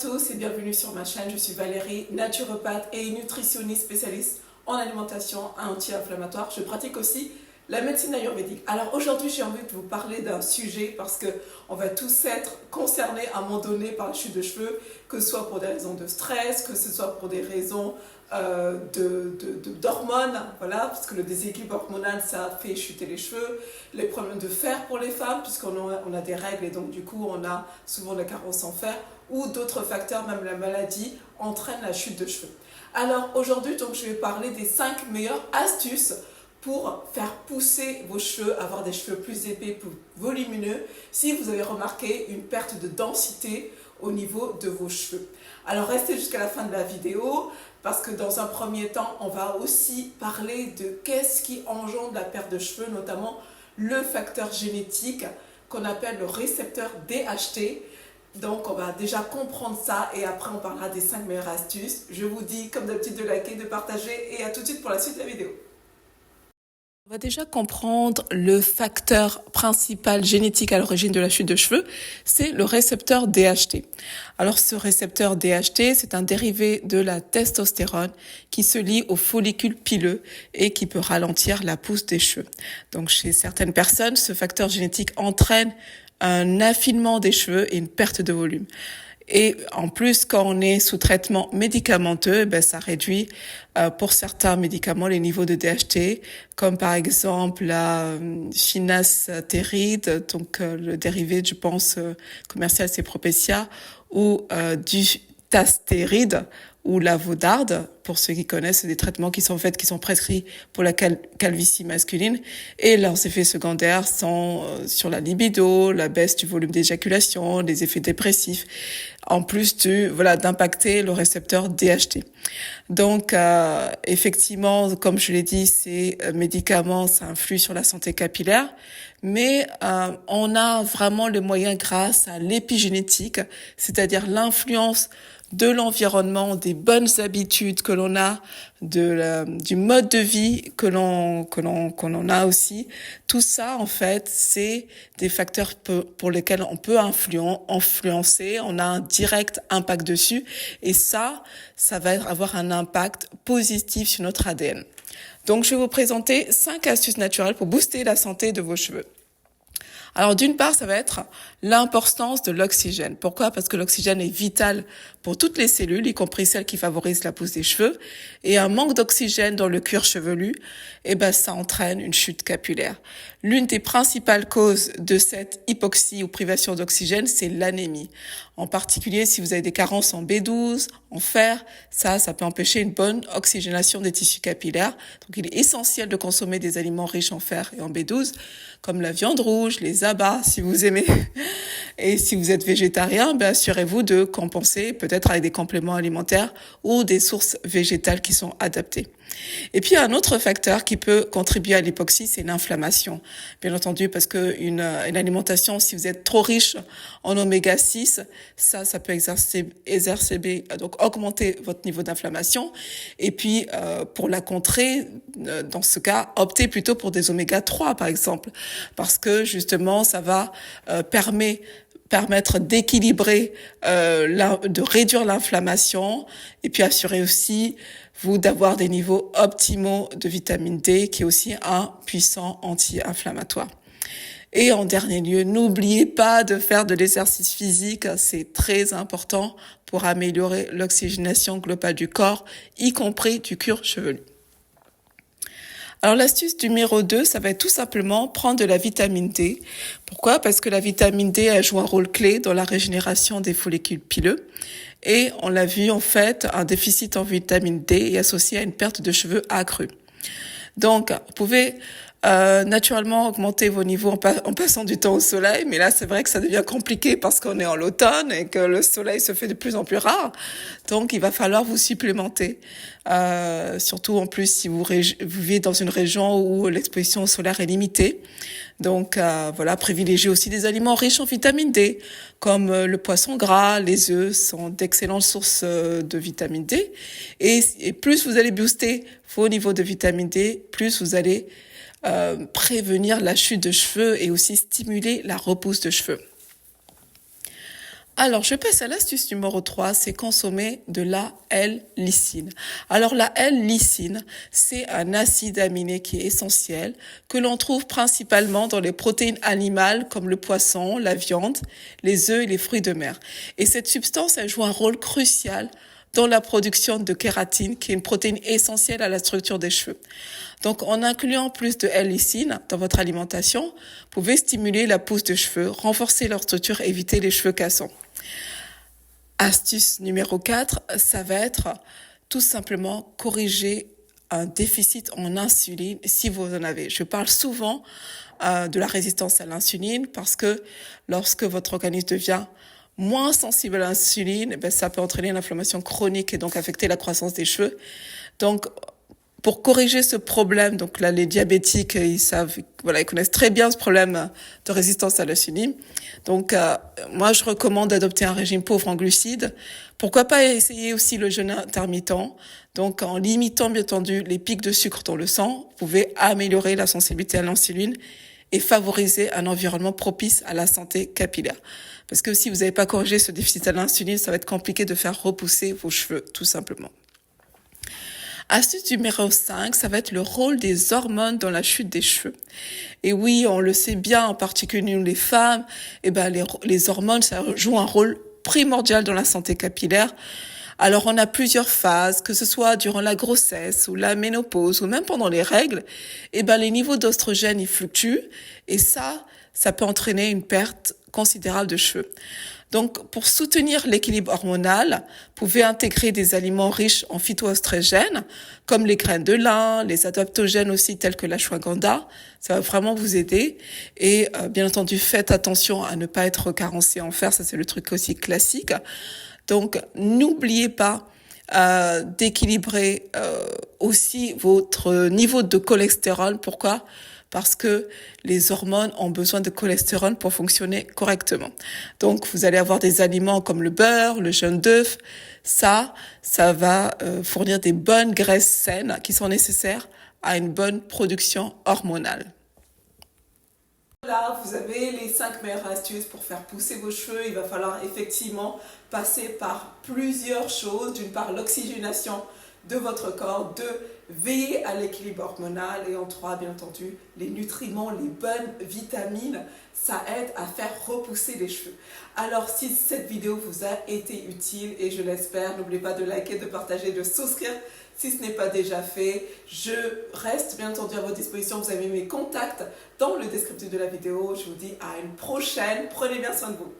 tous et bienvenue sur ma chaîne. Je suis Valérie, naturopathe et nutritionniste spécialiste en alimentation anti-inflammatoire. Je pratique aussi la médecine ayurvédique. Alors aujourd'hui, j'ai envie de vous parler d'un sujet parce que on va tous être concernés à un moment donné par la chute de cheveux, que ce soit pour des raisons de stress, que ce soit pour des raisons d'hormones, voilà, parce que le déséquilibre hormonal, ça fait chuter les cheveux, les problèmes de fer pour les femmes, puisqu'on a des règles et donc du coup, on a souvent des carences en fer, ou d'autres facteurs, même la maladie, entraîne la chute de cheveux. Alors aujourd'hui, donc, je vais parler des 5 meilleures astuces pour faire pousser vos cheveux, avoir des cheveux plus épais, plus volumineux, si vous avez remarqué une perte de densité au niveau de vos cheveux. Alors restez jusqu'à la fin de la vidéo, parce que dans un premier temps, on va aussi parler de qu'est-ce qui engendre la perte de cheveux, notamment le facteur génétique qu'on appelle le récepteur DHT. Donc on va déjà comprendre ça et après on parlera des 5 meilleures astuces. Je vous dis comme d'habitude de liker, de partager et à tout de suite pour la suite de la vidéo. On va déjà comprendre le facteur principal génétique à l'origine de la chute de cheveux, c'est le récepteur DHT. Alors ce récepteur DHT, c'est un dérivé de la testostérone qui se lie au follicule pileux et qui peut ralentir la pousse des cheveux. Donc chez certaines personnes, ce facteur génétique entraîne un affinement des cheveux et une perte de volume. Et en plus, quand on est sous traitement médicamenteux, ça réduit pour certains médicaments les niveaux de DHT, comme par exemple la finastéride, donc le dérivé, je pense, commercial, c'est Propecia, ou du tastéride ou la Vodarde, pour ceux qui connaissent, c'est des traitements qui sont prescrits pour la calvitie masculine, et leurs effets secondaires sont sur la libido, la baisse du volume d'éjaculation, les effets dépressifs, en plus d'impacter le récepteur DHT. Donc effectivement, comme je l'ai dit, ces médicaments, ça influe sur la santé capillaire, mais on a vraiment le moyen grâce à l'épigénétique, c'est-à-dire l'influence de l'environnement, des bonnes habitudes que l'on a, du mode de vie que l'on a aussi. Tout ça, en fait, c'est des facteurs pour lesquels on peut influencer. On a un direct impact dessus. Et ça va avoir un impact positif sur notre ADN. Donc, je vais vous présenter 5 astuces naturelles pour booster la santé de vos cheveux. Alors d'une part, ça va être l'importance de l'oxygène. Pourquoi? Parce que l'oxygène est vital pour toutes les cellules, y compris celles qui favorisent la pousse des cheveux. Et un manque d'oxygène dans le cuir chevelu, ça entraîne une chute capillaire. L'une des principales causes de cette hypoxie ou privation d'oxygène, c'est l'anémie. En particulier, si vous avez des carences en B12, en fer, ça peut empêcher une bonne oxygénation des tissus capillaires. Donc, il est essentiel de consommer des aliments riches en fer et en B12, comme la viande rouge, les abats, si vous aimez. Et si vous êtes végétarien, assurez-vous de compenser peut-être avec des compléments alimentaires ou des sources végétales qui sont adaptées. Et puis un autre facteur qui peut contribuer à l'hypoxie, c'est l'inflammation. Bien entendu, parce que une alimentation, si vous êtes trop riche en oméga 6, ça peut exacerber, donc augmenter votre niveau d'inflammation. Et puis pour la contrer, dans ce cas, optez plutôt pour des oméga 3 par exemple, parce que justement ça va permettre d'équilibrer, de réduire l'inflammation et puis assurer aussi d'avoir des niveaux optimaux de vitamine D, qui est aussi un puissant anti-inflammatoire. Et en dernier lieu, n'oubliez pas de faire de l'exercice physique, c'est très important pour améliorer l'oxygénation globale du corps, y compris du cuir chevelu. Alors l'astuce numéro 2, ça va être tout simplement prendre de la vitamine D. Pourquoi? Parce que la vitamine D, elle joue un rôle clé dans la régénération des follicules pileux. Et on l'a vu, en fait, un déficit en vitamine D est associé à une perte de cheveux accrue. Donc, vous pouvez naturellement augmenter vos niveaux en passant du temps au soleil, mais là c'est vrai que ça devient compliqué parce qu'on est en l'automne et que le soleil se fait de plus en plus rare, donc il va falloir vous supplémenter, surtout en plus si vous vivez dans une région où l'exposition solaire est limitée. Donc privilégiez aussi des aliments riches en vitamine D, comme le poisson gras, les œufs sont d'excellentes sources de vitamine D, et plus vous allez booster vos niveaux de vitamine D, plus vous allez prévenir la chute de cheveux et aussi stimuler la repousse de cheveux. Alors, je passe à l'astuce numéro 3, c'est consommer de la L-lysine. Alors, la L-lysine, c'est un acide aminé qui est essentiel, que l'on trouve principalement dans les protéines animales comme le poisson, la viande, les œufs et les fruits de mer. Et cette substance, elle joue un rôle crucial dans la production de kératine, qui est une protéine essentielle à la structure des cheveux. Donc, en incluant plus de L-lysine dans votre alimentation, vous pouvez stimuler la pousse de cheveux, renforcer leur structure et éviter les cheveux cassants. Astuce numéro 4, ça va être tout simplement corriger un déficit en insuline si vous en avez. Je parle souvent de la résistance à l'insuline parce que lorsque votre organisme devient moins sensible à l'insuline, ça peut entraîner une inflammation chronique et donc affecter la croissance des cheveux. Donc, pour corriger ce problème, donc là, les diabétiques, ils savent, voilà, ils connaissent très bien ce problème de résistance à l'insuline. Donc, moi, je recommande d'adopter un régime pauvre en glucides. Pourquoi pas essayer aussi le jeûne intermittent? Donc, en limitant, bien entendu, les pics de sucre dans le sang, vous pouvez améliorer la sensibilité à l'insuline et favoriser un environnement propice à la santé capillaire. Parce que si vous n'avez pas corrigé ce déficit à l'insuline, ça va être compliqué de faire repousser vos cheveux, tout simplement. Astuce numéro 5, ça va être le rôle des hormones dans la chute des cheveux. Et oui, on le sait bien, en particulier nous les femmes, les hormones, ça joue un rôle primordial dans la santé capillaire. Alors, on a plusieurs phases, que ce soit durant la grossesse ou la ménopause ou même pendant les règles, les niveaux d'oestrogène, ils fluctuent et ça peut entraîner une perte considérable de cheveux. Donc, pour soutenir l'équilibre hormonal, vous pouvez intégrer des aliments riches en phytoestrogènes, comme les graines de lin, les adaptogènes aussi, tels que l'ashwagandha. Ça va vraiment vous aider. Et bien entendu, faites attention à ne pas être carencé en fer. Ça, c'est le truc aussi classique. Donc, n'oubliez pas d'équilibrer aussi votre niveau de cholestérol. Pourquoi ? Parce que les hormones ont besoin de cholestérol pour fonctionner correctement. Donc, vous allez avoir des aliments comme le beurre, le jaune d'œuf. Ça va fournir des bonnes graisses saines qui sont nécessaires à une bonne production hormonale. Là, vous avez les 5 meilleures astuces pour faire pousser vos cheveux. Il va falloir effectivement passer par plusieurs choses. D'une part, l'oxygénation de votre corps, 2, veiller à l'équilibre hormonal et en 3, bien entendu, les nutriments, les bonnes vitamines, ça aide à faire repousser les cheveux. Alors, si cette vidéo vous a été utile et je l'espère, n'oubliez pas de liker, de partager, de souscrire si ce n'est pas déjà fait. Je reste bien entendu à votre disposition. Vous avez mes contacts dans le descriptif de la vidéo. Je vous dis à une prochaine. Prenez bien soin de vous.